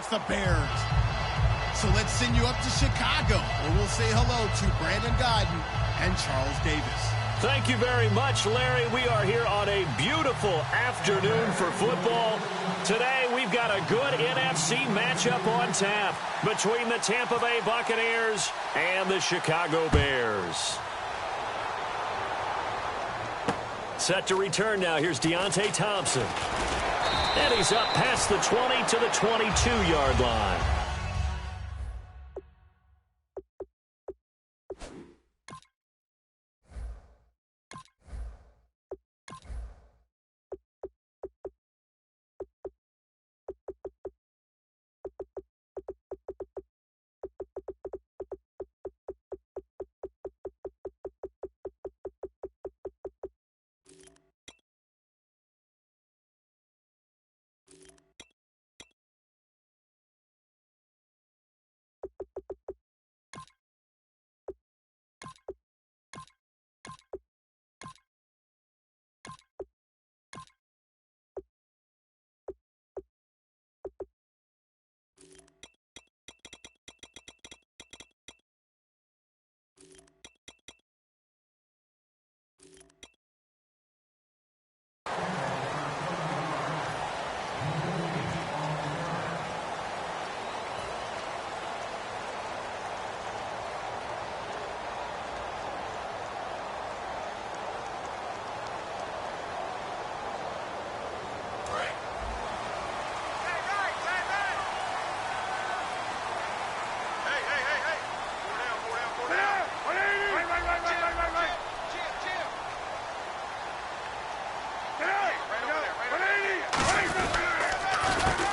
against the Bears. So let's send you up to Chicago, where we'll say hello to Brandon Godden and Charles Davis. Thank you very much, Larry. We are here on a beautiful afternoon for football. Today, we've got a good NFC matchup on tap between the Tampa Bay Buccaneers and the Chicago Bears. Set to return now. Here's Deontay Thompson. And he's up past the 20 to the 22-yard line.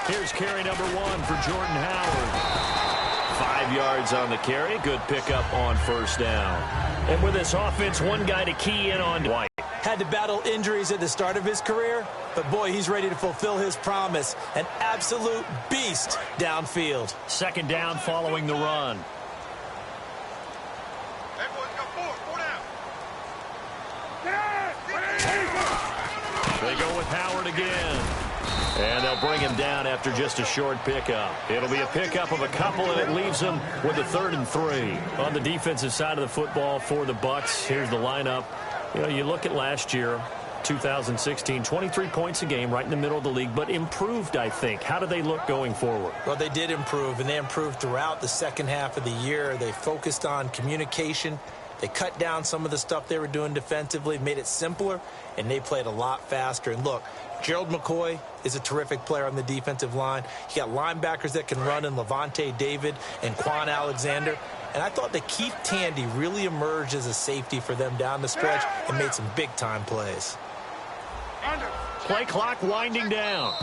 Here's carry number 1 for Jordan Howard. 5 yards on the carry. Good pickup on first down. And with this offense, one guy to key in on White. Had to battle injuries at the start of his career, but boy, he's ready to fulfill his promise. An absolute beast downfield. Second down following the run. They go with Howard again. And they'll bring him down after just a short pickup. It'll be a pickup of a couple, and it leaves them with a 3rd and 3. On the defensive side of the football for the Bucs, here's the lineup. You know, you look at last year, 2016, 23 points a game, right in the middle of the league, but improved, I think. How do they look going forward? Well, they did improve, and they improved throughout the second half of the year. They focused on communication. They cut down some of the stuff they were doing defensively, made it simpler, and they played a lot faster. And look, Gerald McCoy is a terrific player on the defensive line. You got linebackers that can run in Levante David and Quan Alexander. And I thought that Keith Tandy really emerged as a safety for them down the stretch and made some big-time plays. Play clock winding down.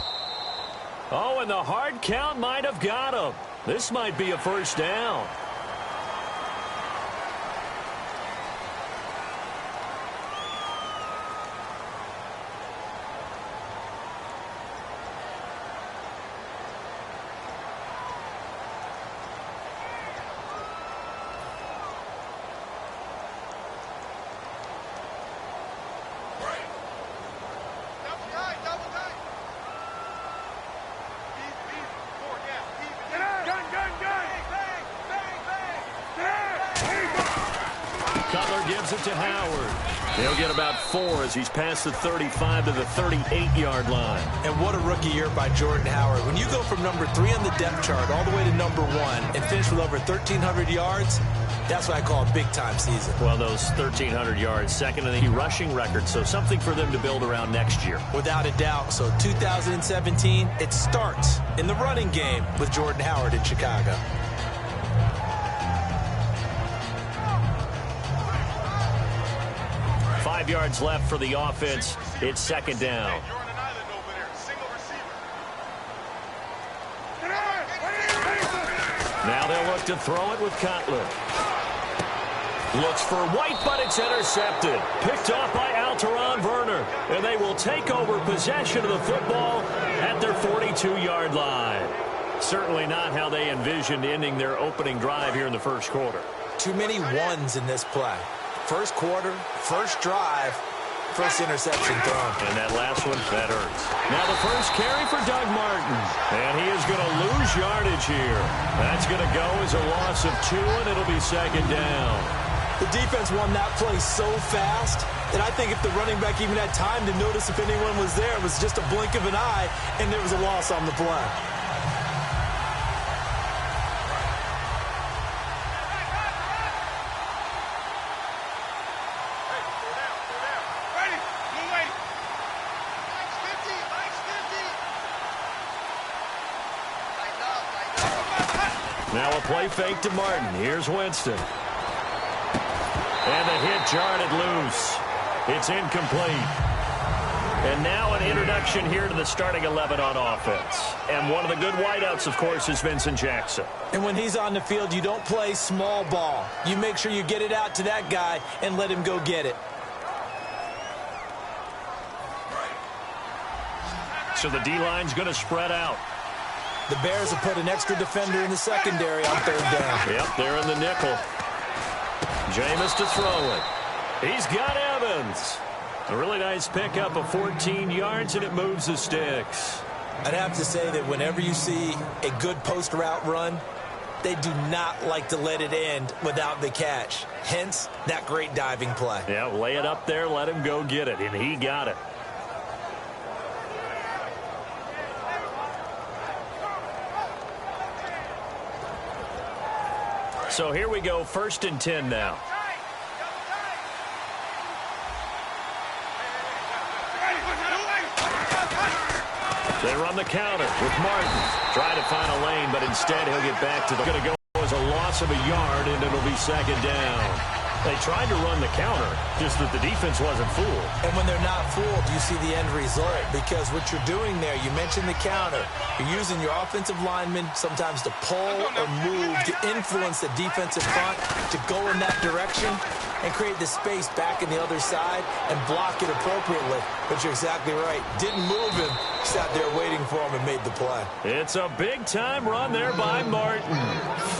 Oh, and the hard count might have got him. This might be a first down. Gives it to Howard. He'll get about 4 as he's past the 35 to the 38-yard line. And what a rookie year by Jordan Howard. When you go from number 3 on the depth chart all the way to number 1 and finish with over 1,300 yards, that's what I call a big-time season. Well, those 1,300 yards, second in the rushing record, so something for them to build around next year. Without a doubt. So 2017, it starts in the running game with Jordan Howard in Chicago. Yards left for the offense. It's second down. Now they'll look to throw it with Cutler. Looks for White, but it's intercepted. Picked off by Alteron Werner. And they will take over possession of the football at their 42-yard line. Certainly not how they envisioned ending their opening drive here in the first quarter. Too many ones in this play. First quarter, first drive, first interception thrown. And that last one, that hurts. Now the first carry for Doug Martin. And he is going to lose lose yardage here. That's going to go as a loss of 2, and it'll be second down. The defense won that play so fast that I think if the running back even had time to notice if anyone was there, it was just a blink of an eye, and there was a loss on the play. Now a play fake to Martin. Here's Winston. And the hit jarred loose. It's incomplete. And now an introduction here to the starting 11 on offense. And one of the good wideouts, of course, is Vincent Jackson. And when he's on the field, you don't play small ball. You make sure you get it out to that guy and let him go get it. So the D-line's going to spread out. The Bears have put an extra defender in the secondary on third down. Yep, they're in the nickel. Jameis to throw it. He's got Evans. A really nice pickup of 14 yards, and it moves the sticks. I'd have to say that whenever you see a good post route run, they do not like to let it end without the catch. Hence, that great diving play. Yeah, lay it up there, let him go get it, and he got it. So here we go, 1st and 10 now. They run the counter with Martin. Try to find a lane, but instead he'll get back to the... Going to go as a loss of a yard, and it'll be second down. They tried to run the counter, just that the defense wasn't fooled. And when they're not fooled, you see the end result. Because what you're doing there, you mentioned the counter. You're using your offensive linemen sometimes to pull or move to influence the defensive front to go in that direction and create the space back in the other side and block it appropriately. But you're exactly right. Didn't move him. Sat there waiting for him and made the play. It's a big-time run there by Martin.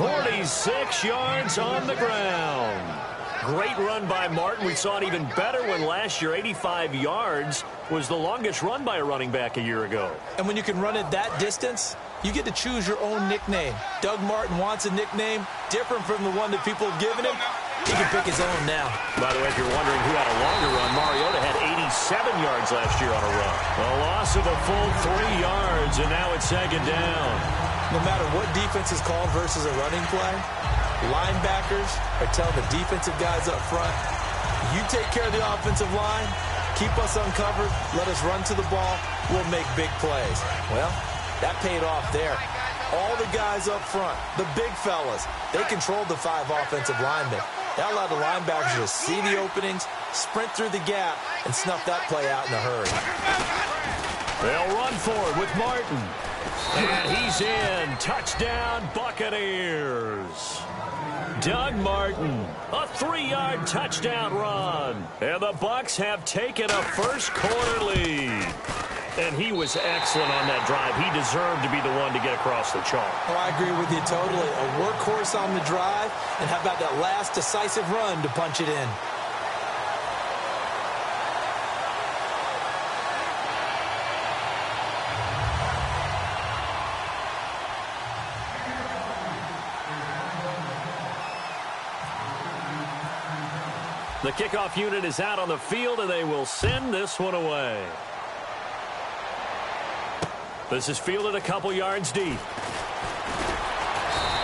46 yards on the ground. Great run by Martin. We saw it even better when last year 85 yards was the longest run by a running back a year ago. And when you can run it that distance, you get to choose your own nickname. Doug Martin wants a nickname different from the one that people have given him. He can pick his own now. By the way, if you're wondering who had a longer run, Mariota had 87 yards last year on a run. A loss of a full 3 yards, and now it's second down. No matter what defense is called versus a running play, linebackers are telling the defensive guys up front, you take care of the offensive line, keep us uncovered, let us run to the ball, we'll make big plays. Well, that paid off there. All the guys up front, the big fellas, they controlled the 5 offensive linemen. That allowed the linebackers to see the openings, sprint through the gap, and snuff that play out in a hurry. They'll run forward with Martin. And he's in. Touchdown, Buccaneers. Doug Martin, a 3-yard touchdown run. And the Bucs have taken a first-quarter lead. And he was excellent on that drive. He deserved to be the one to get across the chalk. Oh, I agree with you totally. A workhorse on the drive, and how about that last decisive run to punch it in? The kickoff unit is out on the field, and they will send this one away. This is fielded a couple yards deep.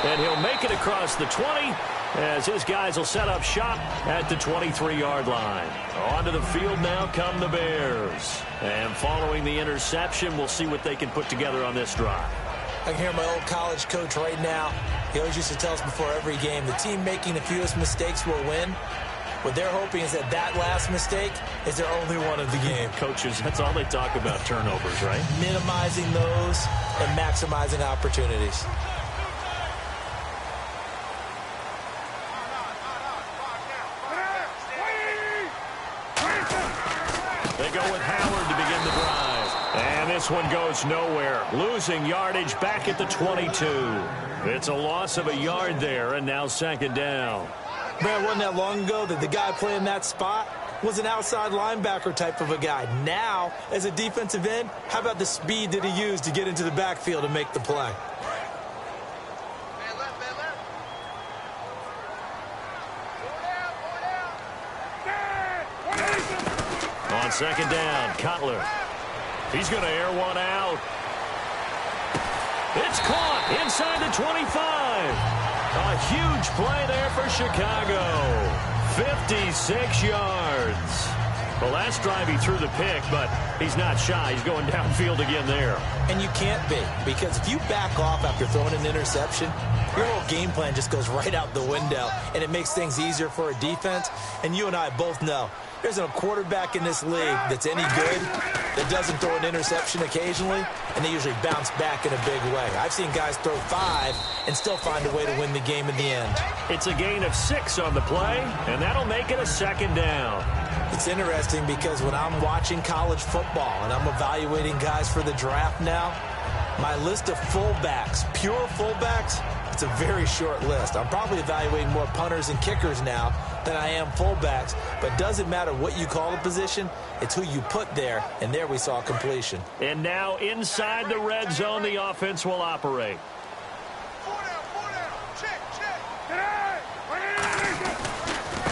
And he'll make it across the 20 as his guys will set up shop at the 23-yard line. Onto the field now come the Bears. And following the interception, we'll see what they can put together on this drive. I can hear my old college coach right now. He always used to tell us before every game, the team making the fewest mistakes will win. What they're hoping is that that last mistake is their only one of the game. Coaches, that's all they talk about, turnovers, right? Minimizing those and maximizing opportunities. They go with Howard to begin the drive. And this one goes nowhere. Losing yardage back at the 22. It's a loss of a yard there, and now second down. Man, wasn't that long ago that the guy playing that spot was an outside linebacker type of a guy. Now, as a defensive end, how about the speed that he used to get into the backfield and make the play? On second down, Cutler. He's going to air one out. It's caught inside the 25. A huge play there for Chicago. 56 yards. Well, last drive he threw the pick, but he's not shy. He's going downfield again there. And you can't be, because if you back off after throwing an interception, your whole game plan just goes right out the window, and it makes things easier for a defense. And you and I both know there's a quarterback in this league that's any good that doesn't throw an interception occasionally, and they usually bounce back in a big way. I've seen guys throw 5 and still find a way to win the game in the end. It's a gain of 6 on the play, and that'll make it a second down. It's interesting because when I'm watching college football and I'm evaluating guys for the draft now, my list of fullbacks, pure fullbacks, it's a very short list. I'm probably evaluating more punters and kickers now than I am fullbacks, but it doesn't matter what you call the position, it's who you put there, and there we saw completion. And now inside the red zone, the offense will operate.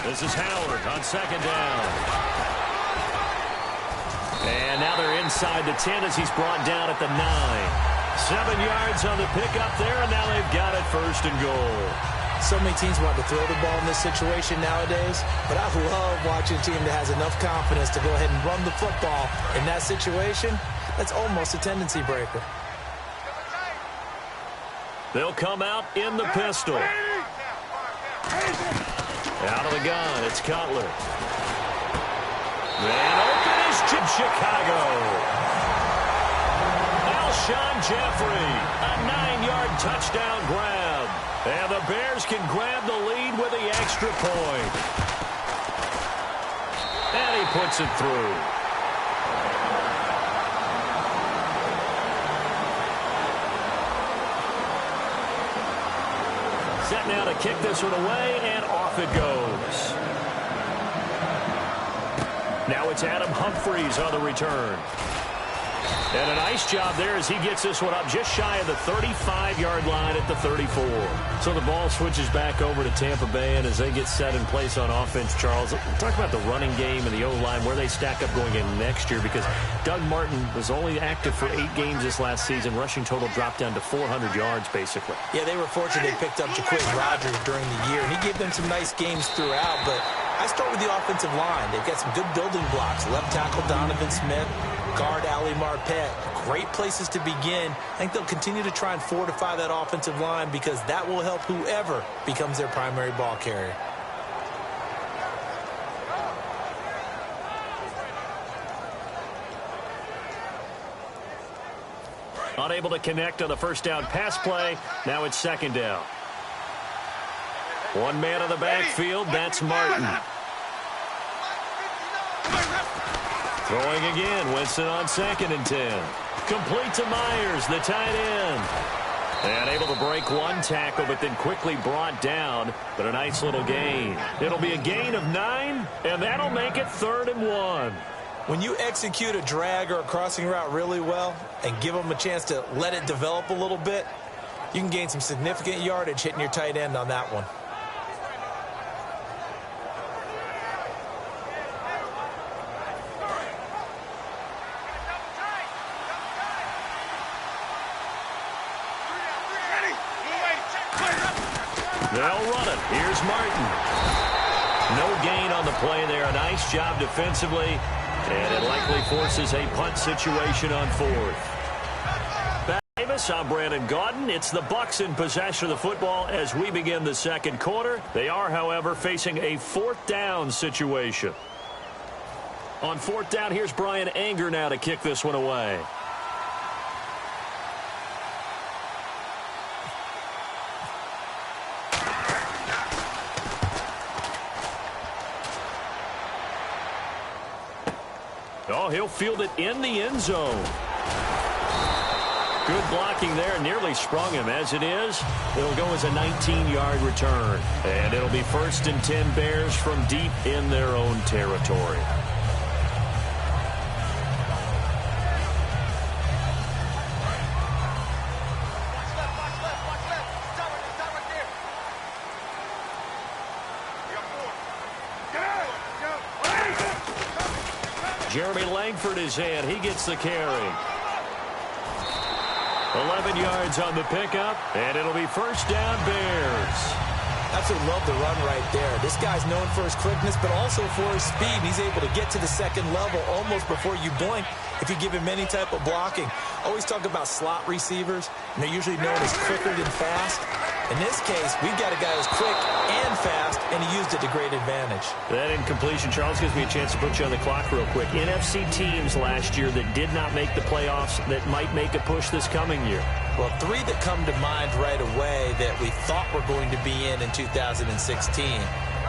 This is Howard on second down. And now they're inside the 10 as he's brought down at the 9. 7 yards on the pickup there, and now they've got it first and goal. So many teams want to throw the ball in this situation nowadays, but I love watching a team that has enough confidence to go ahead and run the football in that situation. That's almost a tendency breaker. They'll come out in the pistol. Out of the gun, it's Cutler. And open is Chicago. Alshon Jeffrey, a 9-yard touchdown grab. And the Bears can grab the lead with the extra point. And he puts it through. Set now to kick this one away, and off it goes. Now it's Adam Humphries on the return. And a nice job there as he gets this one up just shy of the 35-yard line at the 34. So the ball switches back over to Tampa Bay, and as they get set in place on offense, Charles, talk about the running game and the O-line, where they stack up going in next year, because Doug Martin was only active for 8 games this last season. Rushing total dropped down to 400 yards, basically. Yeah, they were fortunate they picked up Jaquez Rogers during the year, and he gave them some nice games throughout, but I start with the offensive line. They've got some good building blocks. Left tackle Donovan Smith, guard Ali Marpet. Great places to begin. I think they'll continue to try and fortify that offensive line because that will help whoever becomes their primary ball carrier. Unable to connect on the first down pass play. Now it's second down. One man on the backfield. That's Martin. Throwing again. Winston on second and 10. Complete to Myers, the tight end. And able to break one tackle, but then quickly brought down. But a nice little gain. It'll be a gain of 9, and that'll make it 3rd and 1. When you execute a drag or a crossing route really well and give them a chance to let it develop a little bit, you can gain some significant yardage hitting your tight end on that one. They'll run it. Here's Martin. No gain on the play there. A nice job defensively. And it likely forces a punt situation on 4th. Back to Davis, I'm Brandon Gaudin. It's the Bucs in possession of the football as we begin the second quarter. They are, however, facing a 4th down situation. On 4th down, here's Brian Anger now to kick this one away. Oh, he'll field it in the end zone. Good blocking there. Nearly sprung him. As it is, it'll go as a 19-yard return. And it'll be 1st and 10 Bears from deep in their own territory. Jeremy Langford is in. He gets the carry. 11 yards on the pickup, and it'll be first down Bears. Absolutely love the run right there. This guy's known for his quickness, but also for his speed. And he's able to get to the second level almost before you blink if you give him any type of blocking. Always talk about slot receivers, and they're usually known as quicker than fast. In this case, we've got a guy who's quick and fast, and he used it to great advantage. That incompletion, Charles, gives me a chance to put you on the clock real quick. NFC teams last year that did not make the playoffs that might make a push this coming year. Well, three that come to mind right away that we thought were going to be in 2016.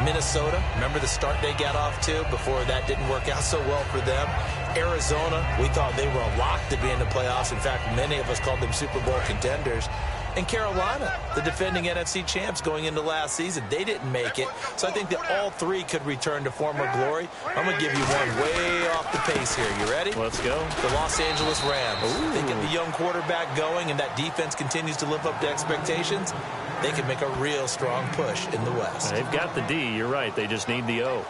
Minnesota, remember the start they got off to before that didn't work out so well for them. Arizona, we thought they were a lock to be in the playoffs. In fact, many of us called them Super Bowl contenders. And Carolina, the defending NFC champs going into last season, they didn't make it. So I think that all three could return to former glory. I'm going to give you one way off the pace here. You ready? Let's go. The Los Angeles Rams. Ooh. They get the young quarterback going, and that defense continues to live up to expectations. They can make a real strong push in the West. They've got the D. You're right. They just need the O.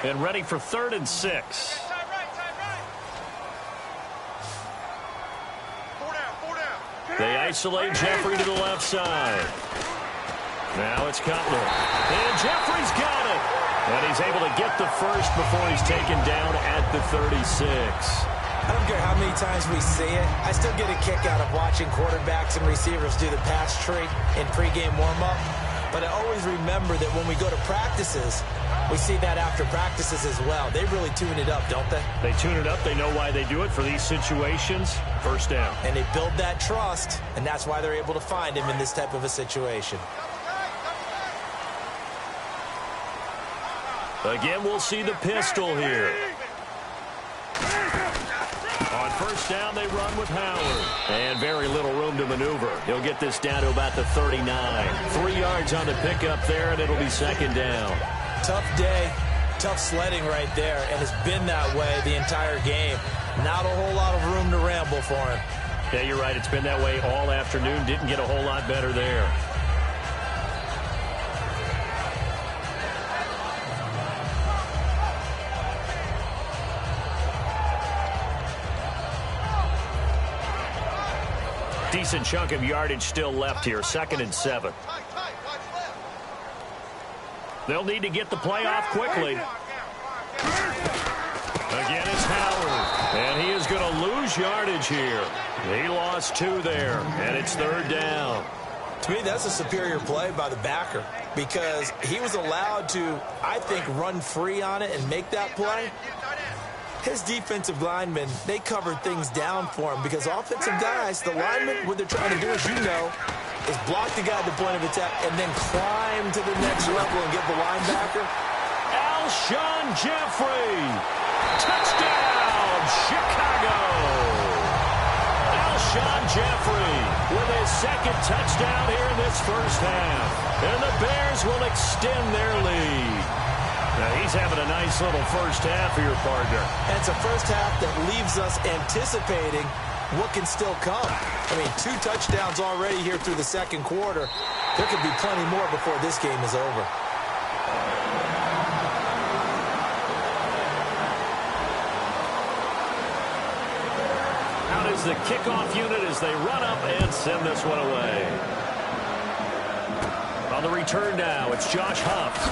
And ready for 3rd and 6. They isolate Jeffrey to the left side. Now it's Cutler. And Jeffrey's got it. And he's able to get the first before he's taken down at the 36. I don't care how many times we see it. I still get a kick out of watching quarterbacks and receivers do the pass tree in pregame warm-up. But I always remember that when we go to practices, we see that after practices as well. They really tune it up, don't they? They tune it up. They know why they do it for these situations. First down. And they build that trust, and that's why they're able to find him in this type of a situation. Again, we'll see the pistol here. On first down, they run with Howard. And very little room to maneuver. He'll get this down to about the 39. 3 yards on the pickup there, and it'll be second down. Tough day, tough sledding right there, and it's been that way the entire game. Not a whole lot of room to ramble for him. Yeah, you're right. It's been that way all afternoon. Didn't get a whole lot better there. Decent chunk of yardage still left here. 2nd and 7. They'll need to get the play off quickly. Again, it's Howard. And he is going to lose yardage here. He lost 2 there, and it's 3rd down. To me, that's a superior play by the backer because he was allowed to, I think, run free on it and make that play. His defensive linemen, they covered things down for him because offensive guys, the linemen, what they're trying to do, as you know, is block the guy at the point of attack and then climb to the next level and get the linebacker. Alshon Jeffrey. Touchdown, Chicago. Alshon Jeffrey with his 2nd touchdown here in this first half. And the Bears will extend their lead. Now he's having a nice little first half here, partner. And it's a first half that leaves us anticipating what can still come. I mean, 2 touchdowns already here through the second quarter. There could be plenty more before this game is over. Out is the kickoff unit as they run up and send this one away. On the return now, it's Josh Huff.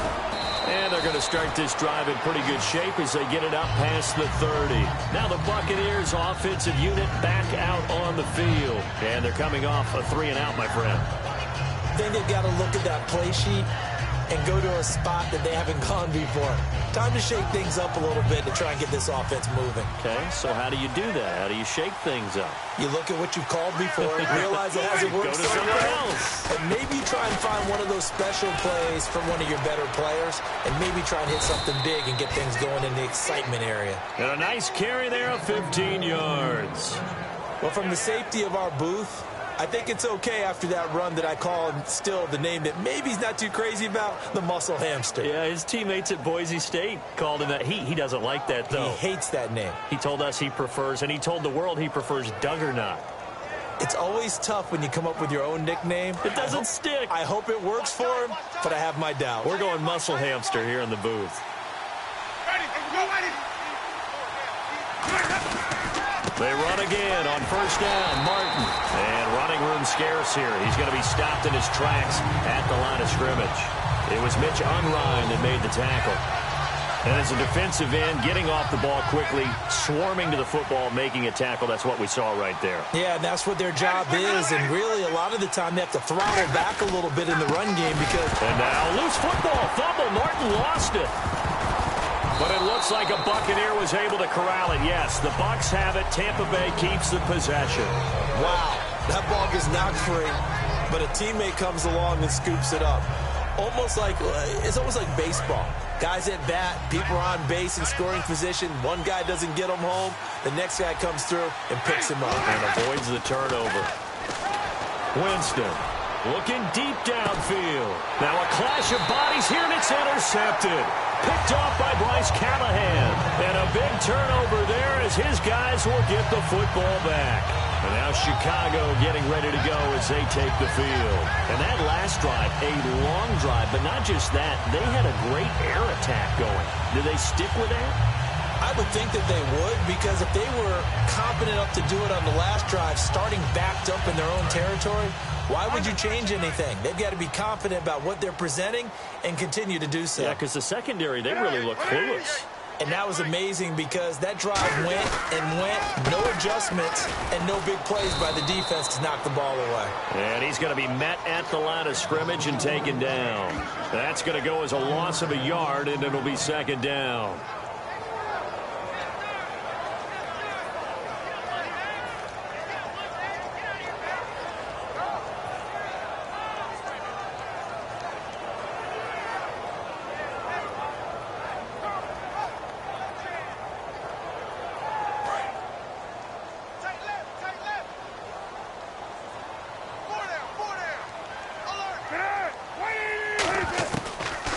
And they're going to start this drive in pretty good shape as they get it up past the 30. Now the Buccaneers offensive unit back out on the field. And they're coming off a 3-and-out, my friend. I think they've got to look at that play sheet and go to a spot that they haven't gone before. Time to shake things up a little bit to try and get this offense moving. Okay, so how do you do that? How do you shake things up? You look at what you've called before, realize it hasn't worked so well, and maybe try and find one of those special plays from one of your better players, and maybe try and hit something big and get things going in the excitement area. And a nice carry there of 15 yards. Well, from the safety of our booth, I think it's okay after that run that I call him still the name that maybe he's not too crazy about, the muscle hamster. Yeah, his teammates at Boise State called him that. He doesn't like that, though. He hates that name. He told us he prefers, and he told the world he prefers Duggernaut. It's always tough when you come up with your own nickname. It doesn't stick. I hope it works for him, but I have my doubts. We're going muscle hamster here in the booth. They run again on first down. Martin. And running room scarce here. He's going to be stopped in his tracks at the line of scrimmage. It was Mitch Unrein that made the tackle. And as a defensive end, getting off the ball quickly, swarming to the football, making a tackle, that's what we saw right there. Yeah, and that's what their job is. And really, a lot of the time, they have to throttle back a little bit in the run game because... And now, loose football. Fumble. Martin lost it. But it looks like a Buccaneer was able to corral it. Yes, the Bucs have it. Tampa Bay keeps the possession. Wow, that ball gets knocked free, but a teammate comes along and scoops it up. It's almost like baseball. Guys at bat, people are on base in scoring position. One guy doesn't get him home. The next guy comes through and picks him up. And avoids the turnover. Winston looking deep downfield. Now a clash of bodies here, and it's intercepted. Picked off by Bryce Callahan. And a big turnover there as his guys will get the football back. And now Chicago getting ready to go as they take the field. And that last drive, a long drive, but not just that. They had a great air attack going. Do they stick with that? I would think that they would, because if they were confident enough to do it on the last drive, starting backed up in their own territory, why would you change anything? They've got to be confident about what they're presenting and continue to do so. Yeah, because the secondary, they really look clueless. And that was amazing because that drive went and went, no adjustments, and no big plays by the defense to knock the ball away. And he's going to be met at the line of scrimmage and taken down. That's going to go as a loss of a yard, and it'll be second down.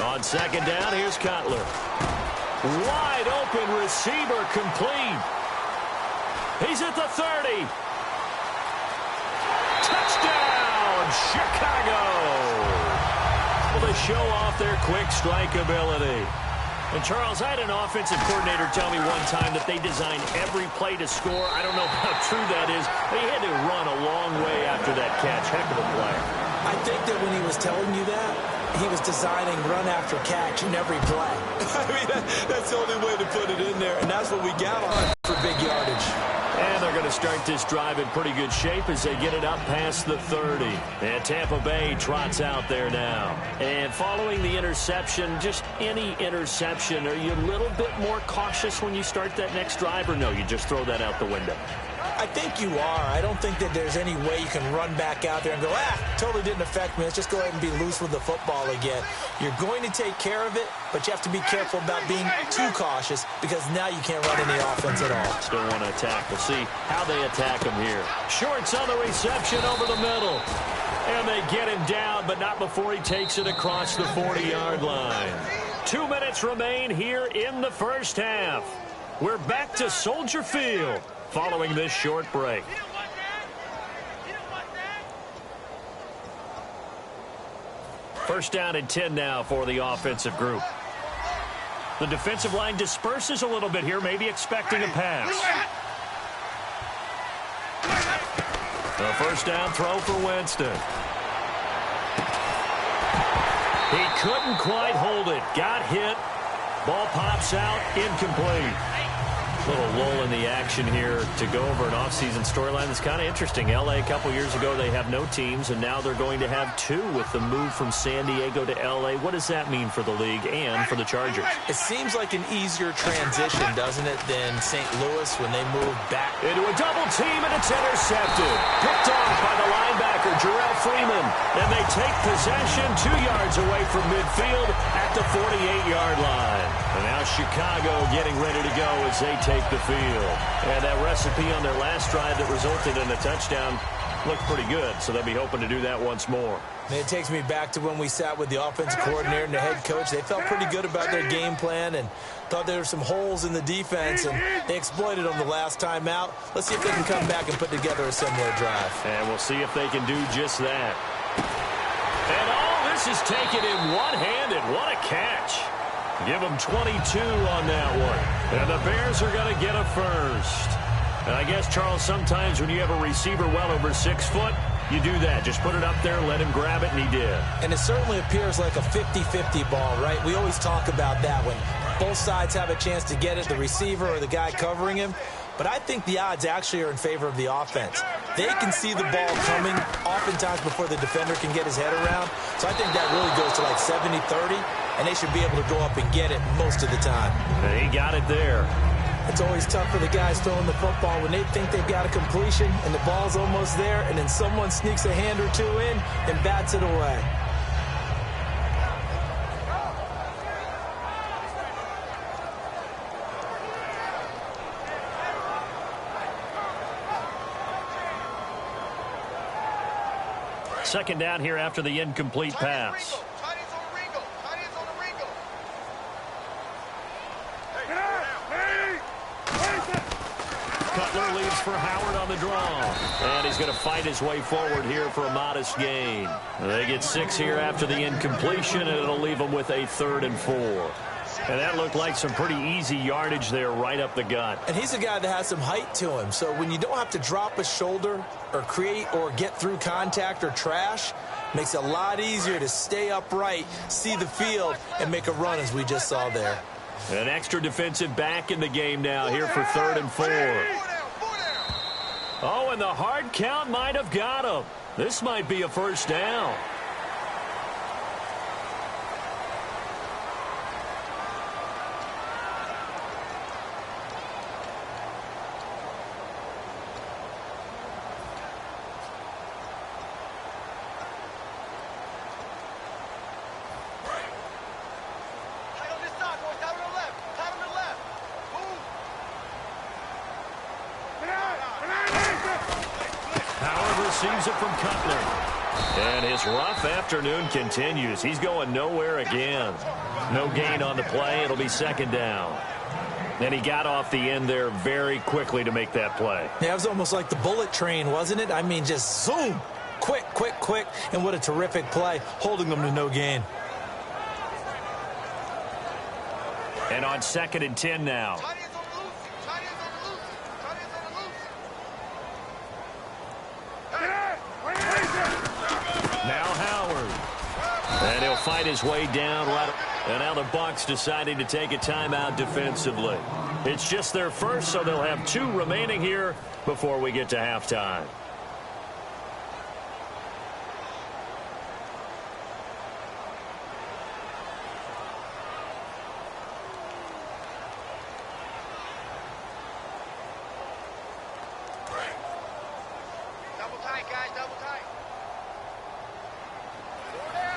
On second down, here's Cutler. Wide open receiver complete. He's at the 30. Touchdown, Chicago. Well, they show off their quick strike ability. And, Charles, I had an offensive coordinator tell me one time that they design every play to score. I don't know how true that is, but he had to run a long way after that catch. Heck of a play. I think that when he was telling you that, he was designing run after catch in every play. I mean, that's the only way to put it in there, and that's what we got on for big yardage. And they're going to start this drive in pretty good shape as they get it up past the 30. And Tampa Bay trots out there now. And following the interception, just any interception, are you a little bit more cautious when you start that next drive, or no, you just throw that out the window? I think you are. I don't think that there's any way you can run back out there and go, totally didn't affect me. Let's just go ahead and be loose with the football again. You're going to take care of it, but you have to be careful about being too cautious because now you can't run any offense at all. Still want to attack. We'll see how they attack him here. Shorts on the reception over the middle. And they get him down, but not before he takes it across the 40-yard line. 2 minutes remain here in the first half. We're back to Soldier Field following this short break. First down and 10 now for the offensive group. The defensive line disperses a little bit here, maybe expecting a pass. A first down throw for Winston. He couldn't quite hold it. Got hit. Ball pops out, incomplete. Little lull in the action here to go over an offseason storyline that's kind of interesting. L.A. a couple years ago, they have no teams, and now they're going to have two with the move from San Diego to L.A. What does that mean for the league and for the Chargers? It seems like an easier transition, doesn't it, than St. Louis when they move back into a double team, and it's intercepted. Picked off by the linebacker, Jarrell Freeman. And they take possession 2 yards away from midfield at the 48-yard line. And now Chicago getting ready to go as they take the field. And that recipe on their last drive that resulted in a touchdown looked pretty good, so they'll be hoping to do that once more. And it takes me back to when we sat with the offensive coordinator and the head coach. They felt pretty good about their game plan and thought there were some holes in the defense, and they exploited them the last time out. Let's see if they can come back and put together a similar drive. And we'll see if they can do just that. And all this is taken in one-handed. What a catch. Give them 22 on that one. And the Bears are going to get a first. And I guess, Charles, sometimes when you have a receiver well over 6 foot, you do that. Just put it up there, let him grab it, and he did. And it certainly appears like a 50-50 ball, right? We always talk about that when both sides have a chance to get it, the receiver or the guy covering him. But I think the odds actually are in favor of the offense. They can see the ball coming oftentimes before the defender can get his head around. So I think that really goes to like 70-30, and they should be able to go up and get it most of the time. And he got it there. It's always tough for the guys throwing the football when they think they've got a completion and the ball's almost there, and then someone sneaks a hand or two in and bats it away. Second down here after the incomplete pass. Cutler leads for Howard on the draw. And he's going to fight his way forward here for a modest gain. They get 6 here after the incompletion, and it'll leave them with a 3rd and 4. And that looked like some pretty easy yardage there right up the gut. And he's a guy that has some height to him. So when you don't have to drop a shoulder or create or get through contact or trash, makes it a lot easier to stay upright, see the field, and make a run as we just saw there. An extra defensive back in the game now here for 3rd and 4. Oh, and the hard count might have got him. This might be a first down. Receives it from Cutler. And his rough afternoon continues. He's going nowhere again. No gain on the play. It'll be 2nd down. And he got off the end there very quickly to make that play. Yeah, it was almost like the bullet train, wasn't it? I mean, just zoom. Quick, quick, quick. And what a terrific play, holding them to no gain. And on 2nd and 10 now. Now Howard. And he'll fight his way down. And now the Bucs deciding to take a timeout defensively. It's just their first, so they'll have 2 remaining here before we get to halftime.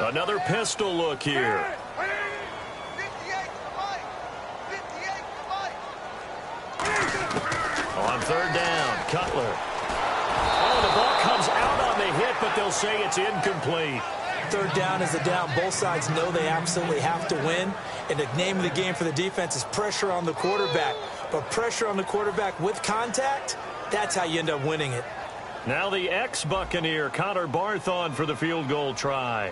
Another pistol look here. On 3rd down, Cutler. Oh, the ball comes out on the hit, but they'll say it's incomplete. 3rd down is a down. Both sides know they absolutely have to win. And the name of the game for the defense is pressure on the quarterback. But pressure on the quarterback with contact, that's how you end up winning it. Now the ex-Buccaneer, Connor Barth, on for the field goal try.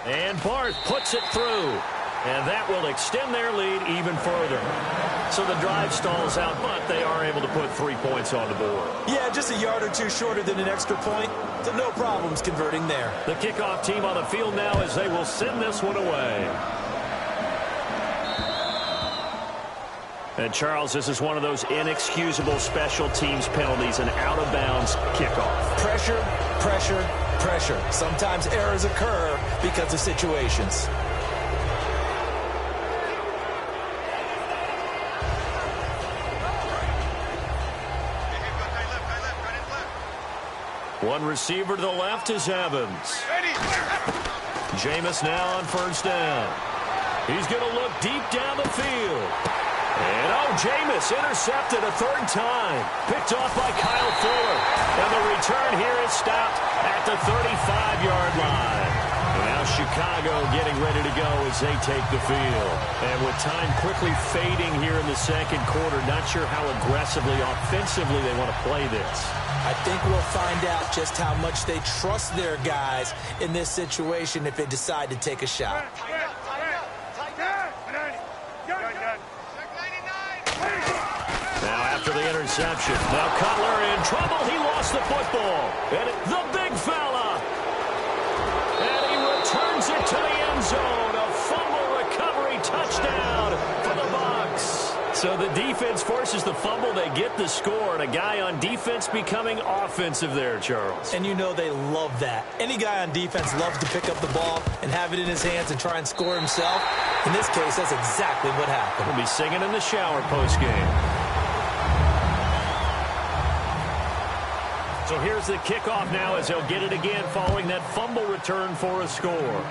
And Barth puts it through. And that will extend their lead even further. So the drive stalls out, but they are able to put 3 points on the board. Yeah, just a yard or 2 shorter than an extra point. So no problems converting there. The kickoff team on the field now as they will send this one away. And, Charles, this is one of those inexcusable special teams penalties, an out-of-bounds kickoff. Pressure, pressure, pressure. Sometimes errors occur because of situations. One receiver to the left is Evans. Jameis now on first down. He's going to look deep down the field. And, Jameis intercepted a third time. Picked off by Kyle Fuller. And the return here is stopped at the 35-yard line. And now Chicago getting ready to go as they take the field. And with time quickly fading here in the second quarter, not sure how aggressively, offensively they want to play this. I think we'll find out just how much they trust their guys in this situation if they decide to take a shot. Now after the interception, now Cutler in trouble. He lost the football. And the big fella. And he returns it to the end zone. A fumble recovery touchdown for the Bucs. So the defense forces the fumble. They get the score. And a guy on defense becoming offensive there, Charles. And you know they love that. Any guy on defense loves to pick up the ball and have it in his hands and try and score himself. In this case, that's exactly what happened. We'll be singing in the shower postgame. So here's the kickoff now as they'll get it again following that fumble return for a score.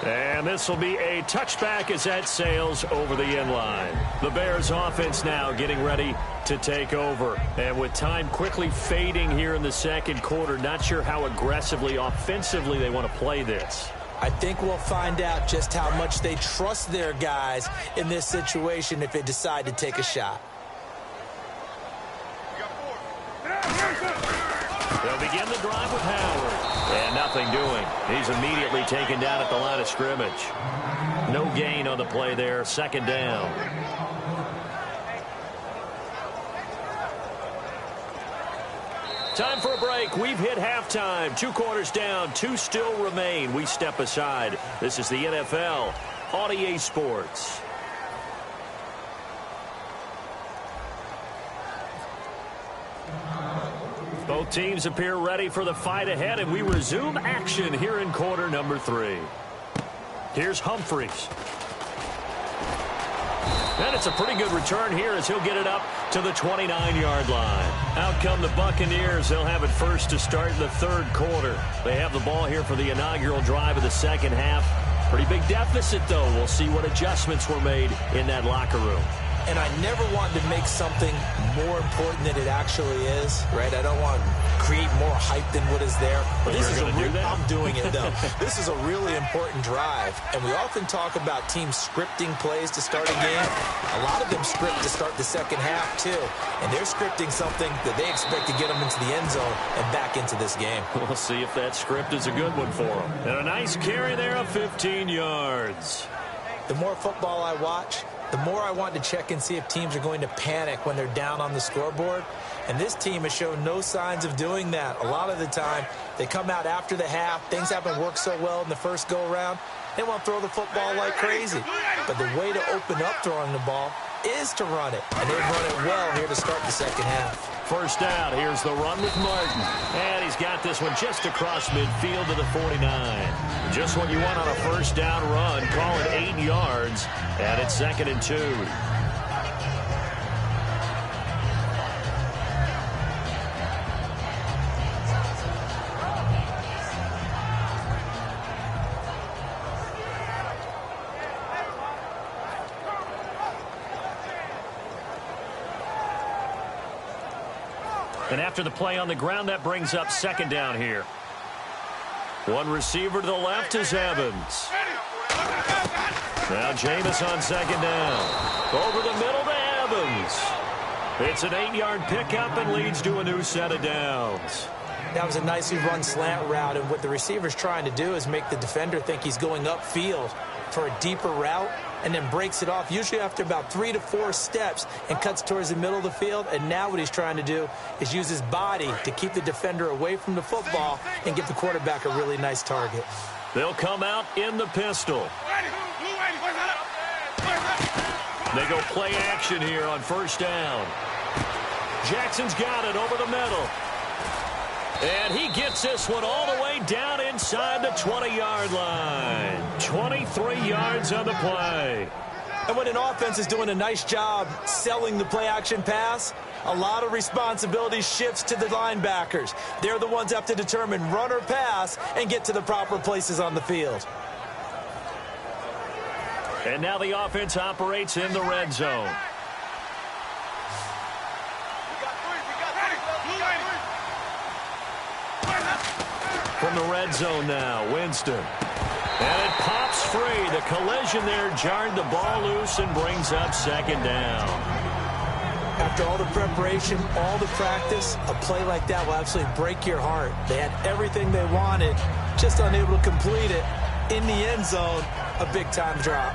And this will be a touchback as that sails over the end line. The Bears offense now getting ready to take over. And with time quickly fading here in the second quarter, not sure how aggressively, offensively they want to play this. I think we'll find out just how much they trust their guys in this situation if they decide to take a shot. They'll begin the drive with Howard. And nothing doing. He's immediately taken down at the line of scrimmage. No gain on the play there. Second down. Time for a break. We've hit halftime. 2 quarters down. 2 still remain. We step aside. This is the NFL on EA Sports. Both teams appear ready for the fight ahead, and we resume action here in quarter number 3. Here's Humphries. And it's a pretty good return here as he'll get it up to the 29-yard line. Out come the Buccaneers. They'll have it first to start the third quarter. They have the ball here for the inaugural drive of the second half. Pretty big deficit, though. We'll see what adjustments were made in that locker room. And I never wanted to make something more important than it actually is, right? I don't want to create more hype than what is there. But this is I'm doing it, though. This is a really important drive. And we often talk about teams scripting plays to start a game. A lot of them script to start the second half, too. And they're scripting something that they expect to get them into the end zone and back into this game. We'll see if that script is a good one for them. And a nice carry there of 15 yards. The more football I watch, the more I want to check and see if teams are going to panic when they're down on the scoreboard. And this team has shown no signs of doing that. A lot of the time, they come out after the half. Things haven't worked so well in the first go-around. They want to throw the football like crazy. But the way to open up throwing the ball is to run it. And they've run it well here to start the second half. First down, here's the run with Martin. And he's got this one just across midfield to the 49. Just what you want on a first down run. Call it 8 yards. And it's 2nd and 2. And after the play on the ground, that brings up 2nd down here. One receiver to the left is Evans. Now Jameis on 2nd down. Over the middle to Evans. It's an 8-yard pickup and leads to a new set of downs. That was a nicely run slant route, and what the receiver's trying to do is make the defender think he's going upfield for a deeper route, and then breaks it off, usually after about 3 to 4 steps, and cuts towards the middle of the field. And now what he's trying to do is use his body to keep the defender away from the football and give the quarterback a really nice target. They'll come out in the pistol. They go play action here on first down. Jackson's got it over the middle. And he gets this one all the way down inside the 20-yard line. 23 yards on the play. And when an offense is doing a nice job selling the play-action pass, a lot of responsibility shifts to the linebackers. They're the ones that have to determine run or pass and get to the proper places on the field. And now the offense operates in the red zone. From the red zone now, Winston. And it pops free. The collision there jarred the ball loose and brings up second down. After all the preparation, all the practice, a play like that will absolutely break your heart. They had everything they wanted, just unable to complete it. In the end zone, a big-time drop.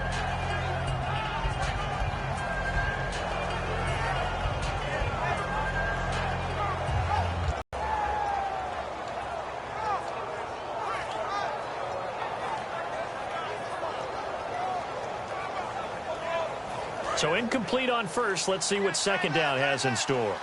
So incomplete on first. Let's see what second down has in store.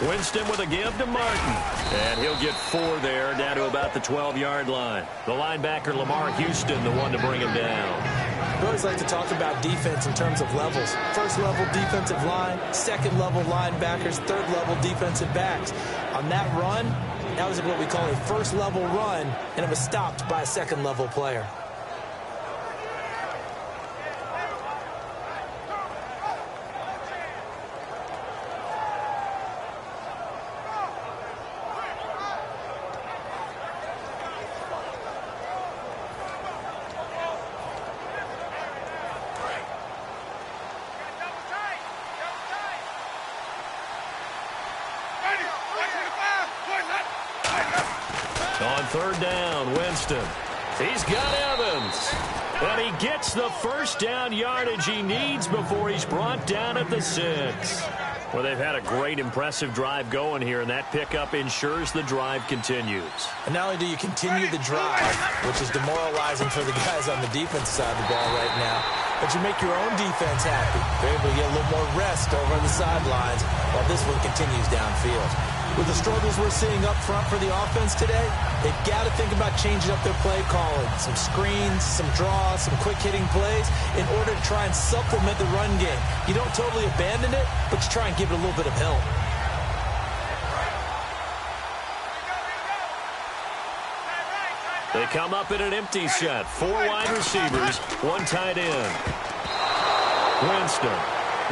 Winston with a give to Martin. And he'll get 4 there, down to about the 12-yard line. The linebacker, Lamar Houston, the one to bring him down. I always like to talk about defense in terms of levels. First-level defensive line, second-level linebackers, third-level defensive backs. On that run, that was what we call a first-level run, and it was stopped by a second-level player. On third down, Winston. He's got Evans. And he gets the first down yardage he needs before he's brought down at the 6. Well, they've had a great, impressive drive going here, and that pickup ensures the drive continues. And not only do you continue the drive, which is demoralizing for the guys on the defense side of the ball right now, but you make your own defense happy. They're able to get a little more rest over on the sidelines while this one continues downfield. With the struggles we're seeing up front for the offense today, they've got to think about changing up their play calling. Some screens, some draws, some quick-hitting plays in order to try and supplement the run game. You don't totally abandon it, but you try and give it a little bit of help. They come up in an empty set. 4 wide receivers, 1 tight end. Winston.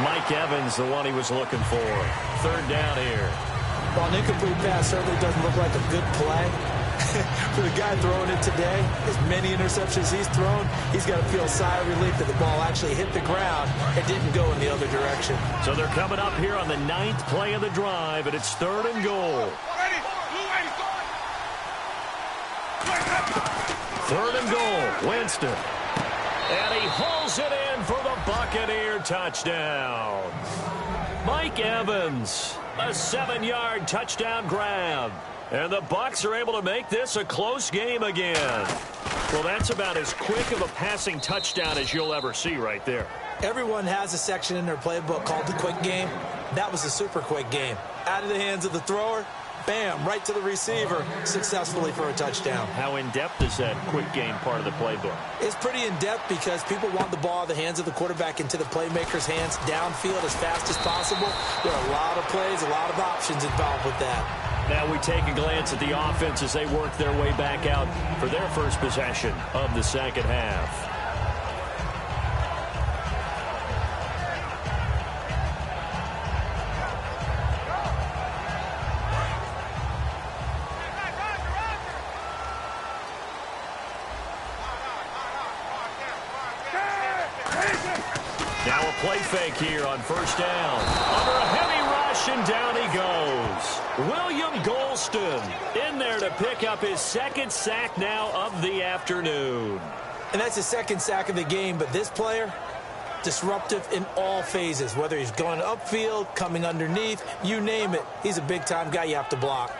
Mike Evans, the one he was looking for. Third down here. While an incomplete pass certainly doesn't look like a good play, for the guy throwing it today, as many interceptions he's thrown, he's got to feel a sigh of relief that the ball actually hit the ground and didn't go in the other direction. So they're coming up here on the 9th play of the drive, and it's 3rd and goal. 3rd and goal, Winston. And he hauls it in for the Buccaneer touchdown. Mike Evans, a 7-yard touchdown grab. And the Bucs are able to make this a close game again. Well, that's about as quick of a passing touchdown as you'll ever see right there. Everyone has a section in their playbook called the quick game. That was a super quick game. Out of the hands of the thrower, bam, right to the receiver, successfully for a touchdown. How in-depth is that quick game part of the playbook? It's pretty in-depth because people want the ball out of the hands of the quarterback into the playmaker's hands downfield as fast as possible. There are a lot of plays, a lot of options involved with that. Now we take a glance at the offense as they work their way back out for their first possession of the second half. Now a play fake here on first down. Under a heavy rush, and down he goes. William Golston in there to pick up his 2nd sack now of the afternoon. And that's his 2nd sack of the game, but this player, disruptive in all phases, whether he's going upfield, coming underneath, you name it. He's a big-time guy you have to block.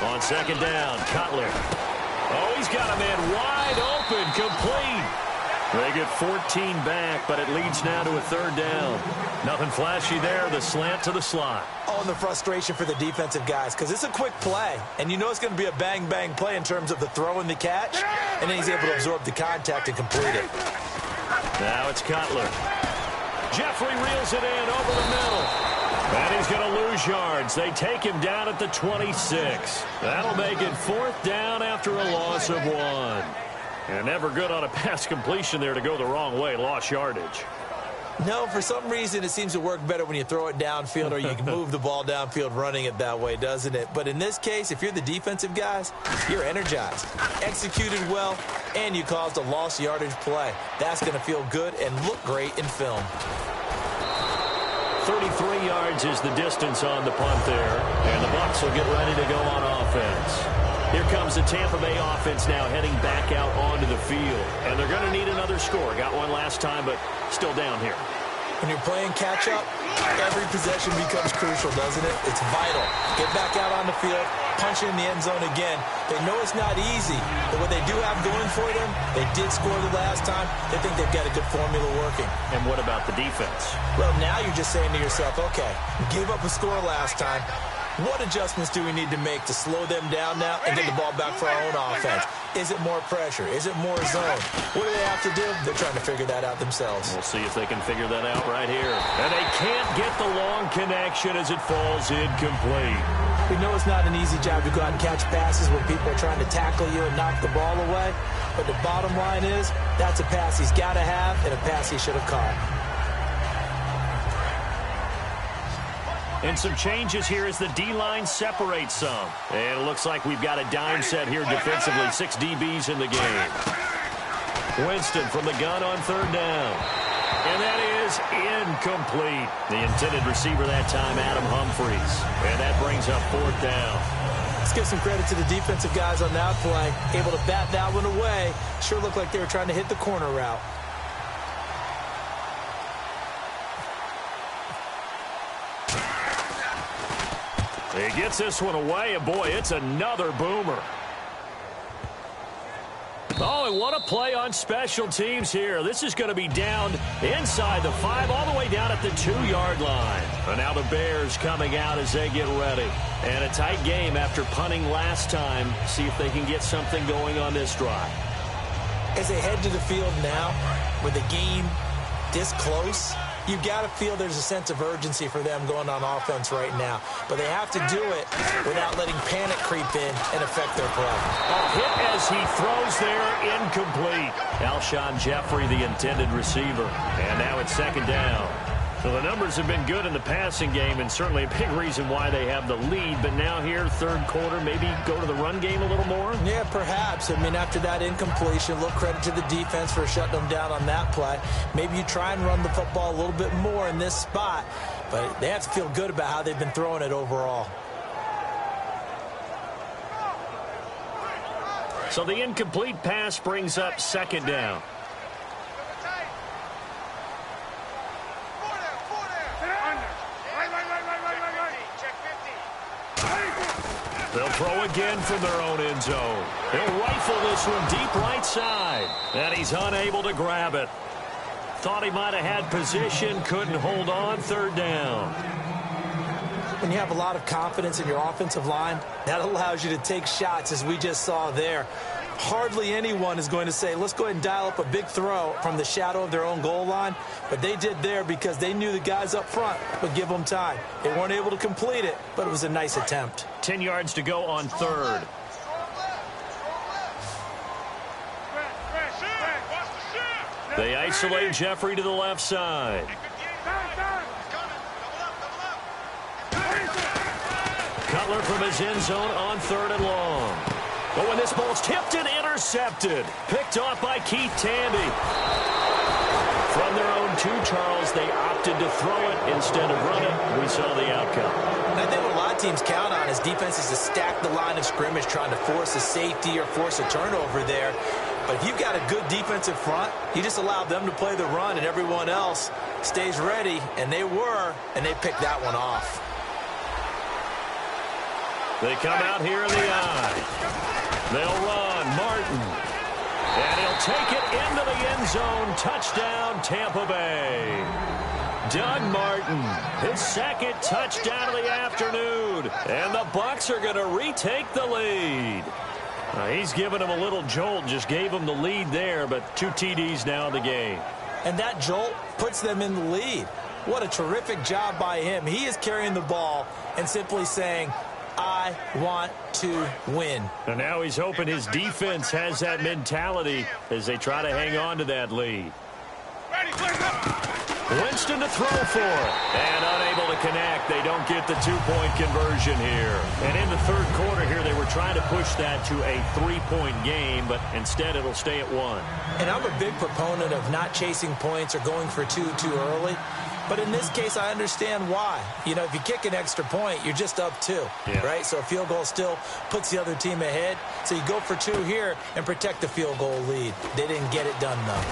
On second down, Cutler. Oh, he's got a man wide open, complete. They get 14 back, but it leads now to a third down. Nothing flashy there. The slant to the slot. Oh, and the frustration for the defensive guys, because it's a quick play, and you know it's going to be a bang-bang play in terms of the throw and the catch, and then he's able to absorb the contact and complete it. Now it's Cutler. Jeffrey reels it in over the middle. And he's going to lose yards. They take him down at the 26. That'll make it 4th down after a loss of 1. And never good on a pass completion there to go the wrong way. Lost yardage. No, for some reason it seems to work better when you throw it downfield or you can move the ball downfield running it that way, doesn't it? But in this case, if you're the defensive guys, you're energized, executed well, and you caused a lost yardage play. That's going to feel good and look great in film. 33 yards is the distance on the punt there. And the Bucs will get ready to go on offense. Here comes the Tampa Bay offense now heading back out onto the field. And they're going to need another score. Got one last time, but still down here. When you're playing catch-up, every possession becomes crucial, doesn't it? It's vital. Get back out on the field, punch in the end zone again. They know it's not easy, but what they do have going for them, they did score the last time. They think they've got a good formula working. And what about the defense? Well, now you're just saying to yourself, okay, we gave up a score last time. What adjustments do we need to make to slow them down now and get the ball back for our own offense? Is it more pressure? Is it more zone? What do they have to do? They're trying to figure that out themselves. We'll see if they can figure that out right here. And they can't get the long connection as it falls incomplete. We know it's not an easy job to go out and catch passes when people are trying to tackle you and knock the ball away. But the bottom line is, that's a pass he's got to have and a pass he should have caught. And some changes here as the D-line separates some. And it looks like we've got a dime set here defensively. 6 DBs in the game. Winston from the gun on 3rd down. And that is incomplete. The intended receiver that time, Adam Humphries. And that brings up 4th down. Let's give some credit to the defensive guys on that play. Able to bat that one away. Sure looked like they were trying to hit the corner route. He gets this one away, and boy, it's another boomer. Oh, and what a play on special teams here. This is going to be down inside the 5, all the way down at the 2-yard line. And now the Bears coming out as they get ready. And a tight game after punting last time. See if they can get something going on this drive. As they head to the field now, with the game this close, you've got to feel there's a sense of urgency for them going on offense right now. But they have to do it without letting panic creep in and affect their play. A hit as he throws there, incomplete. Alshon Jeffrey, the intended receiver. And now it's 2nd down. So the numbers have been good in the passing game, and certainly a big reason why they have the lead. But now here, 3rd quarter, maybe go to the run game a little more? Yeah, perhaps. I mean, after that incompletion, a little credit to the defense for shutting them down on that play. Maybe you try and run the football a little bit more in this spot, but they have to feel good about how they've been throwing it overall. So the incomplete pass brings up 2nd down. They'll throw again from their own end zone. He'll rifle this one deep right side. And he's unable to grab it. Thought he might have had position, couldn't hold on. 3rd down. When you have a lot of confidence in your offensive line, that allows you to take shots, as we just saw there. Hardly anyone is going to say, let's go ahead and dial up a big throw from the shadow of their own goal line. But they did there because they knew the guys up front would give them time. They weren't able to complete it, but it was a nice attempt. 10 yards to go on 3rd. They isolate Jeffrey to the left side. Cutler from his end zone on 3rd and long. But when this ball's tipped and intercepted, picked off by Keith Tandy. From their own 2, Charles, they opted to throw it instead of run it. We saw the outcome. And I think what a lot of teams count on is defenses to stack the line of scrimmage, trying to force a safety or force a turnover there. But if you've got a good defensive front, you just allow them to play the run and everyone else stays ready. And they were, and they picked that one off. They come out here in the eye. They'll run. Martin. And he'll take it into the end zone. Touchdown, Tampa Bay. Doug Martin, his second touchdown of the afternoon. And the Bucs are going to retake the lead. He's given him a little jolt, just gave him the lead there, but 2 TDs now in the game. And that jolt puts them in the lead. What a terrific job by him. He is carrying the ball and simply saying, I want to win. And now he's hoping his defense has that mentality as they try to hang on to that lead. Winston to throw for, and unable to connect. They don't get the 2-point conversion here. And in the third quarter here, they were trying to push that to a 3-point game, but instead it'll stay at 1. And I'm a big proponent of not chasing points or going for 2 too early. But in this case, I understand why. You know, if you kick an extra point, you're just up 2, right? So a field goal still puts the other team ahead. So you go for 2 here and protect the field goal lead. They didn't get it done, though.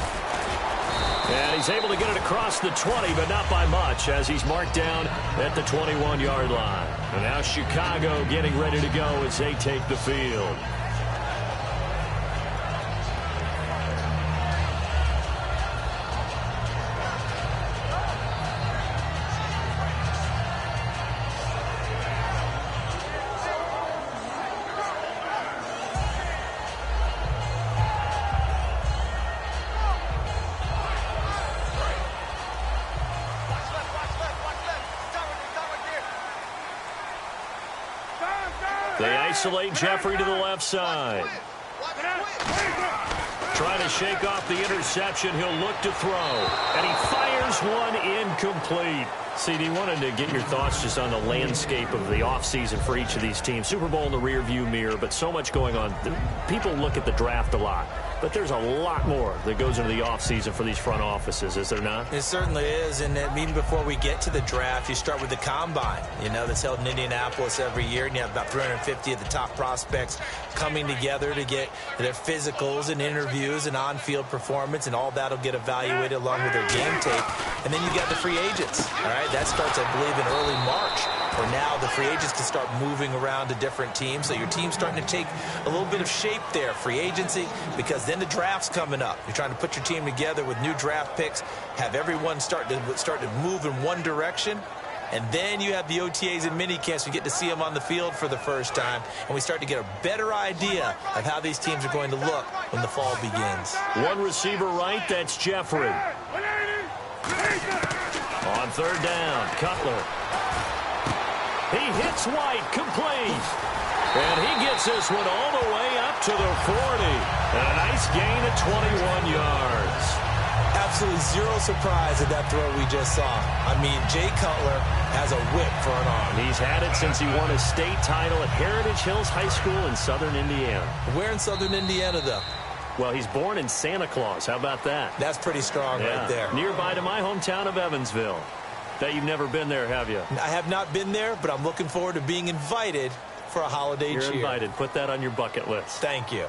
And he's able to get it across the 20, but not by much, as he's marked down at the 21-yard line. And now Chicago getting ready to go as they take the field. They isolate Jeffrey to the left side. Trying to shake off the interception. He'll look to throw. And he fires one incomplete. CD, wanted to get your thoughts just on the landscape of the offseason for each of these teams. Super Bowl in the rearview mirror, but so much going on. People look at the draft a lot, but there's a lot more that goes into the offseason for these front offices, is there not? It certainly is, and even before we get to the draft, you start with the combine, you know, that's held in Indianapolis every year, and you have about 350 of the top prospects coming together to get their physicals and interviews and on-field performance, and all that will get evaluated along with their game tape. And then you got the free agents, all right? That starts, I believe, in early March, where now the free agents can start moving around to different teams. So your team's starting to take a little bit of shape there, free agency, because then the draft's coming up. You're trying to put your team together with new draft picks, have everyone start to move in one direction. And then you have the OTAs and mini camps. We get to see them on the field for the first time. And we start to get a better idea of how these teams are going to look when the fall begins. One receiver right, that's Jeffrey. On third down, Cutler. He hits White, complete. And he gets this one all the way up to the 40. And a nice gain of 21 yards. Absolutely zero surprise at that throw we just saw. I mean, Jay Cutler has a whip for an arm. He's had it since he won a state title at Heritage Hills High School in southern Indiana. Where in southern Indiana, though? Well, he's born in Santa Claus. How about that? That's pretty strong right there. Nearby to my hometown of Evansville. Bet you've never been there, have you? I have not been there, but I'm looking forward to being invited for a holiday cheer. You're invited. Put that on your bucket list. Thank you.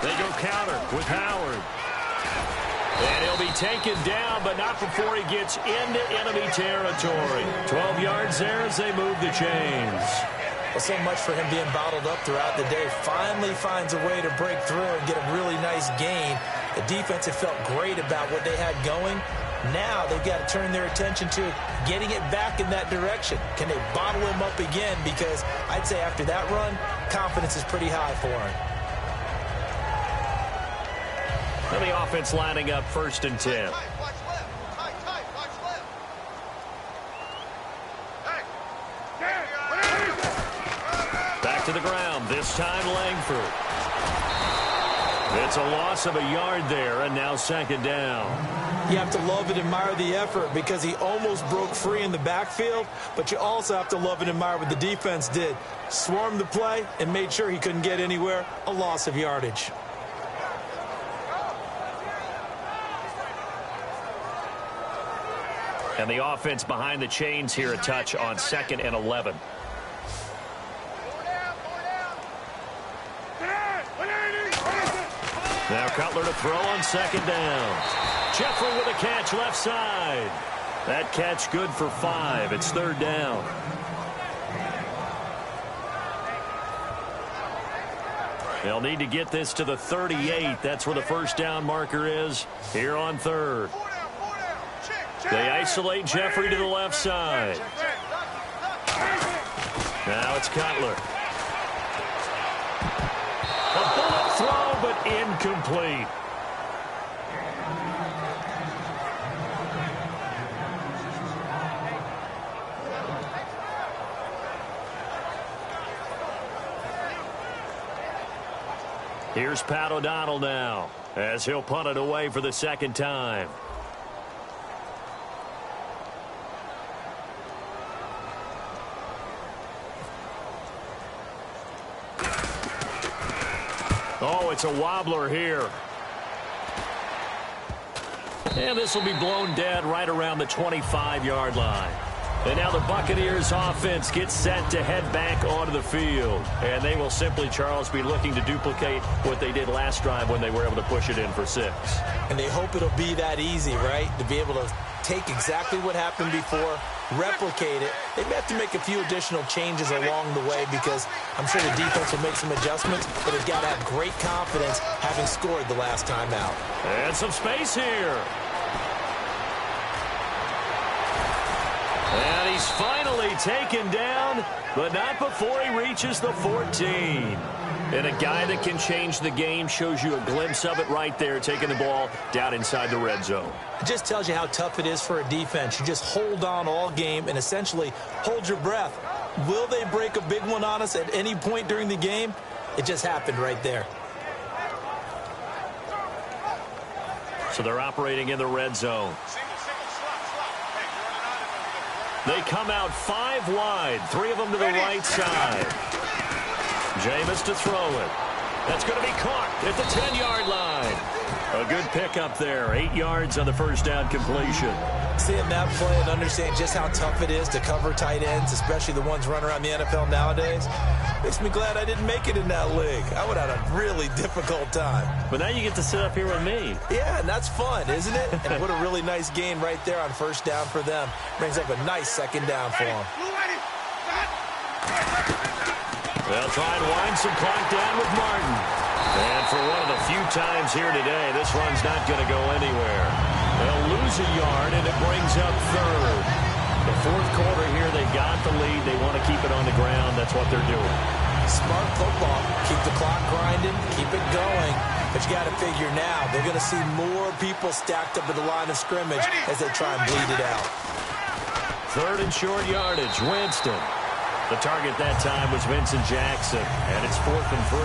They go counter with Howard. And he'll be taken down, but not before he gets into enemy territory. 12 yards there as they move the chains. Well, so much for him being bottled up throughout the day. Finally finds a way to break through and get a really nice gain. The defense had felt great about what they had going. Now they've got to turn their attention to getting it back in that direction. Can they bottle him up again? Because I'd say after that run, confidence is pretty high for him. Now the offense lining up 1st and 10. Back to the ground, this time Langford. It's a loss of a yard there, and now 2nd down. You have to love and admire the effort because he almost broke free in the backfield, but you also have to love and admire what the defense did. Swarmed the play and made sure he couldn't get anywhere. A loss of yardage. And the offense behind the chains here a touch on 2nd and 11. Now Cutler to throw on second down. Jeffrey with a catch left side. That catch good for 5. It's third down. They'll need to get this to the 38. That's where the first down marker is here on third. They isolate Jeffrey to the left side. Now it's Cutler. A bullet throw, but incomplete. Here's Pat O'Donnell now, as he'll punt it away for the second time. Oh, it's a wobbler here. And this will be blown dead right around the 25-yard line. And now the Buccaneers offense gets set to head back onto the field. And they will simply, Charles, be looking to duplicate what they did last drive when they were able to push it in for 6. And they hope it'll be that easy, right? To be able to take exactly what happened before, replicate it. They may have to make a few additional changes along the way because I'm sure the defense will make some adjustments, but they've got to have great confidence having scored the last time out. And some space here. And he's finally taken down, but not before he reaches the 14. And a guy that can change the game shows you a glimpse of it right there, taking the ball down inside the red zone. It just tells you how tough it is for a defense. You just hold on all game and essentially hold your breath. Will they break a big one on us at any point during the game? It just happened right there. So they're operating in the red zone. They come out 5 wide, 3 of them to the right side. Jameis to throw it. That's going to be caught at the 10-yard line. A good pickup there, 8 yards on the first down completion. Seeing that play and understanding just how tough it is to cover tight ends, especially the ones running around the NFL nowadays, makes me glad I didn't make it in that league. I would have had a really difficult time. But now you get to sit up here with me. Yeah, and that's fun, isn't it? And what a really nice gain right there on first down for them. Brings up a nice second down for them. They'll try and wind some clock down with Martin. And for one of the few times here today, this run's not going to go anywhere. They'll lose a yard, and it brings up third. The fourth quarter here, they got the lead. They want to keep it on the ground. That's what they're doing. Smart football. Keep the clock grinding. Keep it going. But you got to figure now, they're going to see more people stacked up at the line of scrimmage as they try and bleed it out. Third and short yardage, Winston. The target that time was Vincent Jackson, and it's 4th and 3.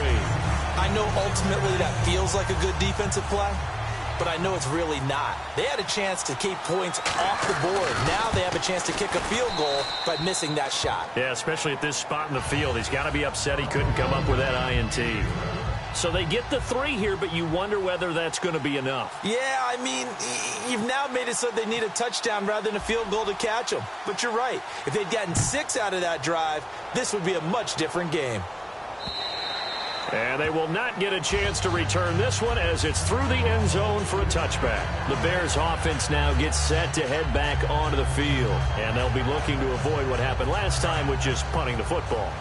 I know ultimately that feels like a good defensive play, but I know it's really not. They had a chance to keep points off the board. Now they have a chance to kick a field goal by missing that shot. Yeah, especially at this spot in the field. He's got to be upset he couldn't come up with that INT. So they get the 3 here, but you wonder whether that's going to be enough. Yeah, I mean, you've now made it so they need a touchdown rather than a field goal to catch them. But you're right. If they'd gotten 6 out of that drive, this would be a much different game. And they will not get a chance to return this one as it's through the end zone for a touchback. The Bears offense now gets set to head back onto the field. And they'll be looking to avoid what happened last time, which is punting the football.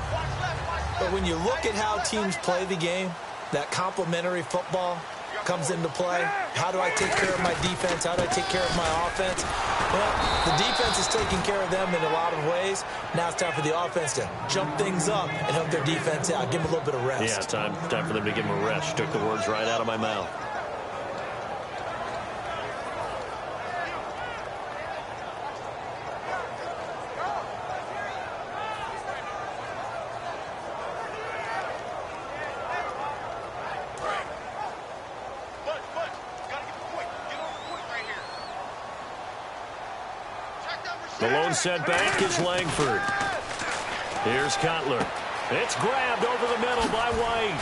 But when you look at how teams play the game, that complementary football comes into play. How do I take care of my defense? How do I take care of my offense? Well, the defense is taking care of them in a lot of ways. Now it's time for the offense to jump things up and help their defense out. Give them a little bit of rest. Yeah, time for them to give them a rest. Took the words right out of my mouth. The lone setback is Langford. Here's Cutler. It's grabbed over the middle by White.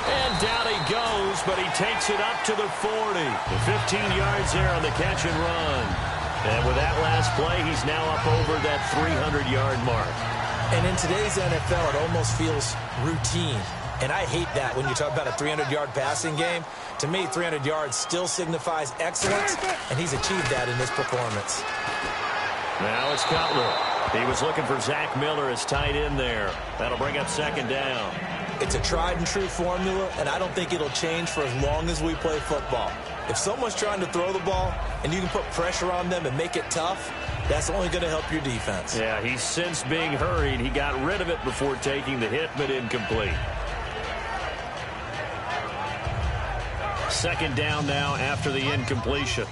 And down he goes, but he takes it up to the 40. 15 yards there on the catch and run. And with that last play, he's now up over that 300-yard mark. And in today's NFL, it almost feels routine. And I hate that when you talk about a 300-yard passing game. To me, 300 yards still signifies excellence, and he's achieved that in this performance. Now it's Cutler. He was looking for Zach Miller as tight end there. That'll bring up second down. It's a tried-and-true formula, and I don't think it'll change for as long as we play football. If someone's trying to throw the ball and you can put pressure on them and make it tough, that's only going to help your defense. Yeah, he's since being hurried. He got rid of it before taking the hit, but incomplete. Second down now after the incompletion.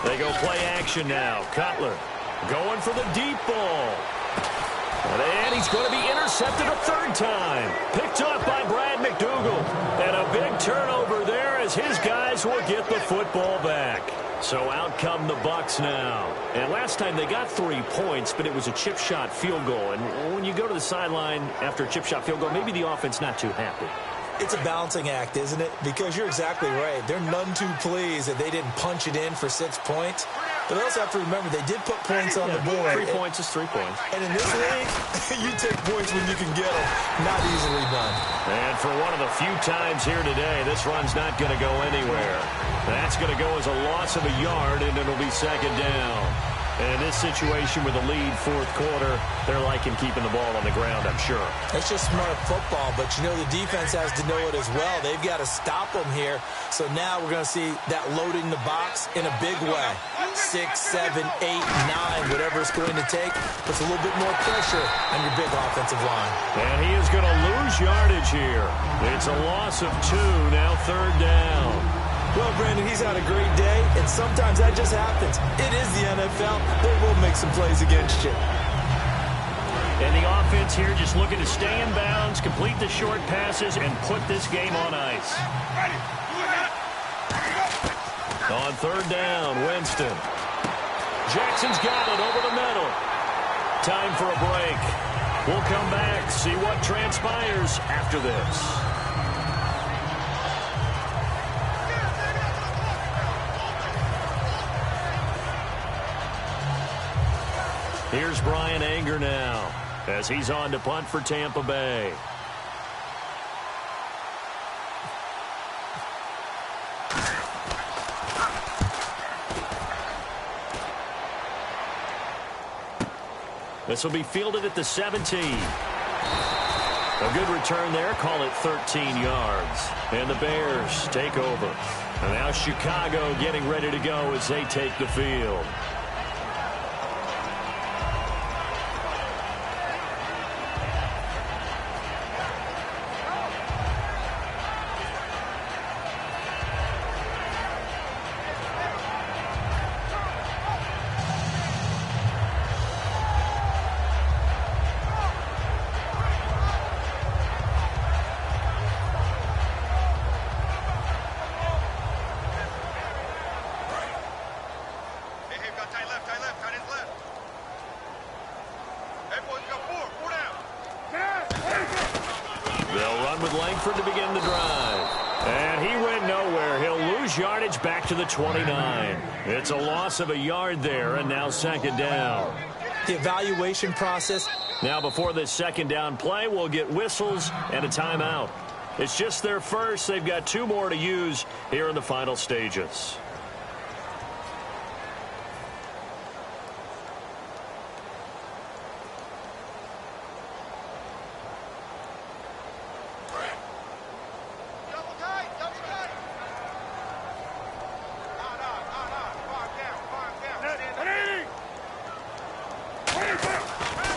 They go play action now. Cutler going for the deep ball. And he's going to be intercepted a third time. Picked up by Brad McDougal. And a big turnover there as his guys will get the football back. So out come the Bucs now. And last time they got 3 points, but it was a chip shot field goal. And when you go to the sideline after a chip shot field goal, maybe the offense not too happy. It's a balancing act, isn't it? Because you're exactly right. They're none too pleased that they didn't punch it in for 6 points. But they also have to remember they did put points on the board. 3 points is 3 points. And in this league, you take points when you can get them. Not easily done. And for one of the few times here today, this run's not going to go anywhere. That's going to go as a loss of a yard, and it'll be second down. And in this situation with a lead fourth quarter, they're liking keeping the ball on the ground, I'm sure. It's just smart football, but you know the defense has to know it as well. They've got to stop them here. So now we're going to see that loading the box in a big way. 6, 7, 8, 9, whatever it's going to take, puts a little bit more pressure on your big offensive line. And he is going to lose yardage here. It's a loss of 2, now third down. Well, Brandon, he's had a great day, and sometimes that just happens. It is the NFL. They will make some plays against you. And the offense here just looking to stay in bounds, complete the short passes, and put this game on ice. On third down, Winston. Jackson's got it over the middle. Time for a break. We'll come back, see what transpires after this. Here's Brian Anger now as he's on to punt for Tampa Bay. This will be fielded at the 17. A good return there. Call it 13 yards. And the Bears take over. And now Chicago getting ready to go as they take the field. Back to the 29. It's a loss of a yard there, and now second down. The evaluation process. Now before this second down play, we'll get whistles and a timeout. It's just their first. They've got 2 more to use here in the final stages.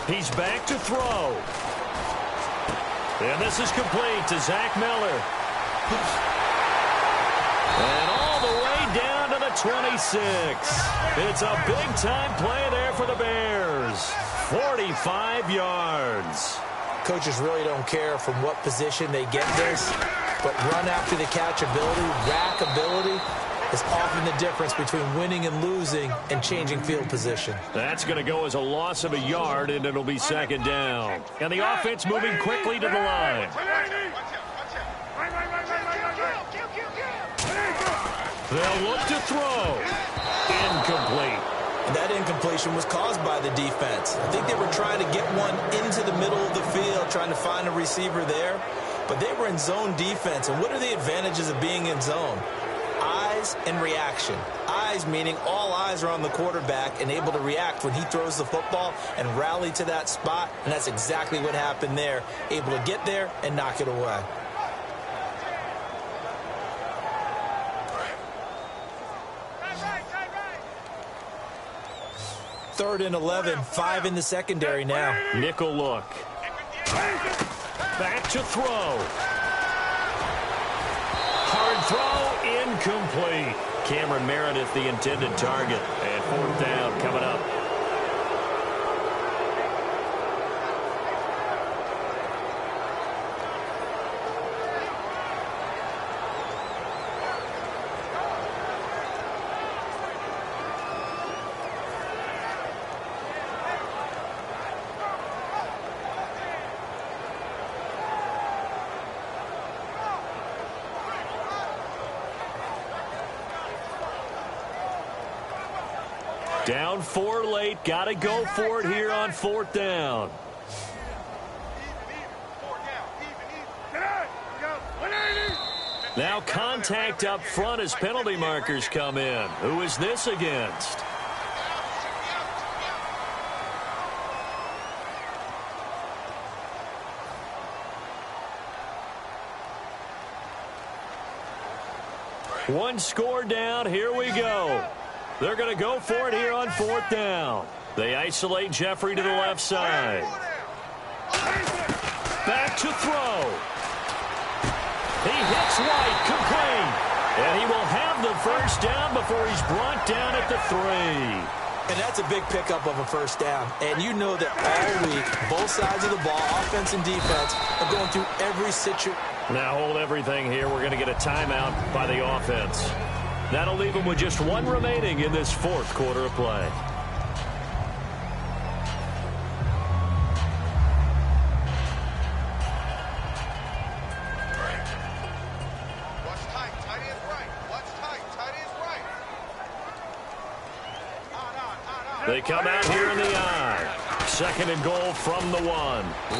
He's back to throw. And this is complete to Zach Miller. And all the way down to the 26. It's a big-time play there for the Bears. 45 yards. Coaches really don't care from what position they get this, but run after the catch ability, rack ability, is often the difference between winning and losing and changing field position. That's going to go as a loss of a yard, and it'll be second down. And the offense moving quickly to the line. They'll look to throw. Incomplete. And that incompletion was caused by the defense. I think they were trying to get one into the middle of the field, trying to find a receiver there. But they were in zone defense. And what are the advantages of being in zone? Eyes and reaction. Eyes meaning all eyes are on the quarterback and able to react when he throws the football and rally to that spot. And that's exactly what happened there. Able to get there and knock it away. Third and 11, 5 in the secondary now. Nickel look. Back to throw. Hard throw, incomplete. Cameron Meredith, the intended target. And fourth down coming up. Down 4 late. Got to go for it here on fourth down. Now contact up front as penalty markers come in. Who is this against? One score down. Here we go. They're going to go for it here on fourth down. They isolate Jeffrey to the left side. Back to throw. He hits White, complete. And he will have the first down before he's brought down at the 3. And that's a big pickup of a first down. And you know that all week, both sides of the ball, offense and defense, are going through every situation. Now hold everything here. We're going to get a timeout by the offense. That'll leave them with just one remaining in this fourth quarter of play. Watch tight. Tight ends right. Watch tight. Tight ends right. They come out here in the I. Second and goal from the 1.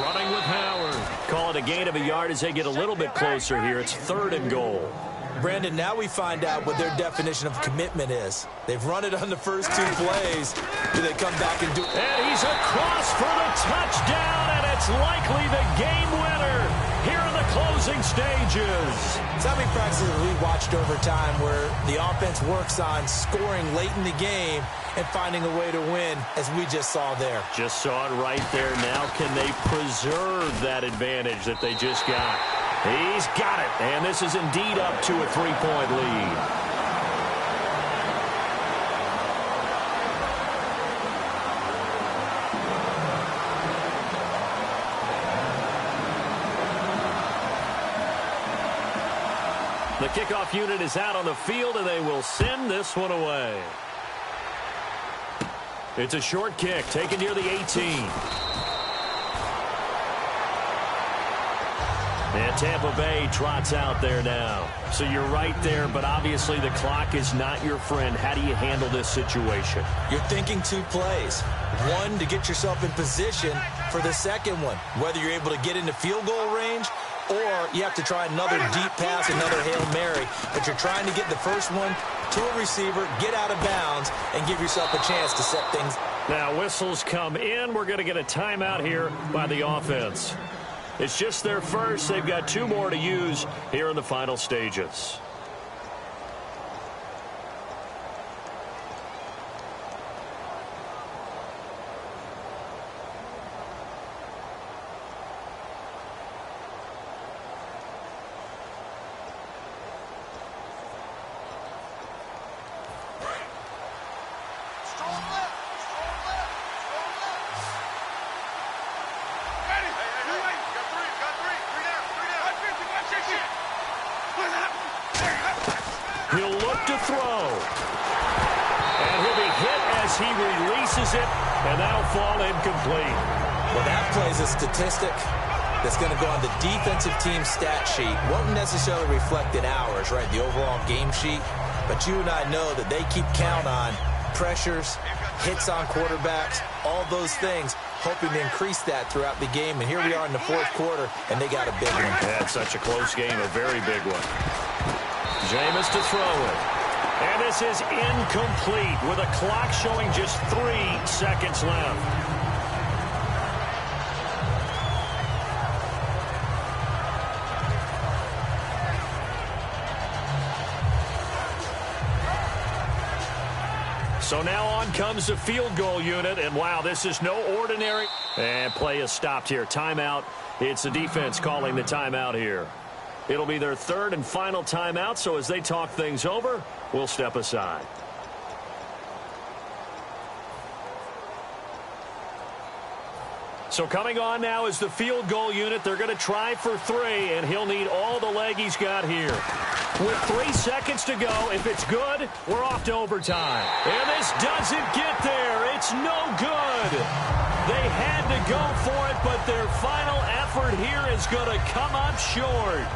Running with Howard. Call it a gain of a yard as they get a little bit closer here. It's third and goal. Brandon, now we find out what their definition of commitment is. They've run it on the first 2 plays. Do they come back and do it? And he's across for the touchdown, and it's likely the game winner here in the closing stages. So how many practices have we watched over time where the offense works on scoring late in the game and finding a way to win, as we just saw there? Just saw it right there. Now can they preserve that advantage that they just got? He's got it, and this is indeed up to a 3-point lead. The kickoff unit is out on the field, and they will send this one away. It's a short kick, taken near the 18. And Tampa Bay trots out there now. So you're right there, but obviously the clock is not your friend. How do you handle this situation? You're thinking 2 plays. One, to get yourself in position for the second one, whether you're able to get into field goal range or you have to try another deep pass, another Hail Mary. But you're trying to get the first one to a receiver, get out of bounds, and give yourself a chance to set things. Now whistles come in. We're going to get a timeout here by the offense. It's just their first. They've got 2 more to use here in the final stages. He'll look to throw. And he'll be hit as he releases it, and that'll fall incomplete. Well, that plays a statistic that's going to go on the defensive team stat sheet. Won't necessarily reflect in ours, right, the overall game sheet. But you and I know that they keep count on pressures, hits on quarterbacks, all those things, hoping to increase that throughout the game. And here we are in the fourth quarter, and they got a big one. Yeah, it's such a close game, a very big one. Jameis to throw it. And this is incomplete with a clock showing just 3 seconds left. So now on comes the field goal unit, and wow, this is no ordinary. And play is stopped here. Timeout. It's the defense calling the timeout here. It'll be their third and final timeout, so as they talk things over, we'll step aside. So coming on now is the field goal unit. They're going to try for 3, and he'll need all the leg he's got here. With 3 seconds to go, if it's good, we're off to overtime. And this doesn't get there. It's no good. They had to go for it, but their final effort here is going to come up short.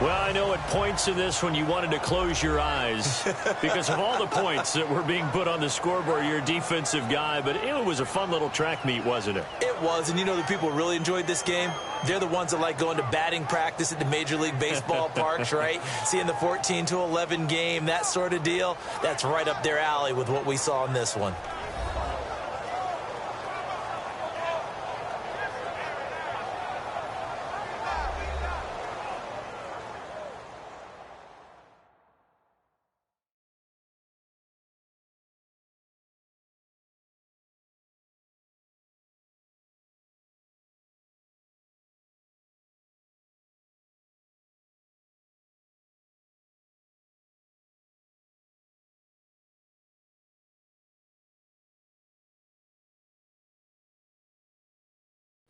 Well, I know at points in this when you wanted to close your eyes because of all the points that were being put on the scoreboard. You're a defensive guy, but it was a fun little track meet, wasn't it? It was, and you know the people who really enjoyed this game? They're the ones that like going to batting practice at the Major League Baseball parks, right? Seeing the 14-11 game, that sort of deal. That's right up their alley with what we saw in this one.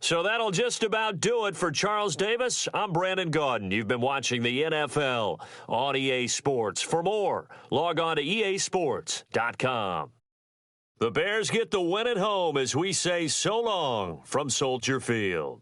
So that'll just about do it for Charles Davis. I'm Brandon Gaudin. You've been watching the NFL on EA Sports. For more, log on to easports.com. The Bears get the win at home as we say so long from Soldier Field.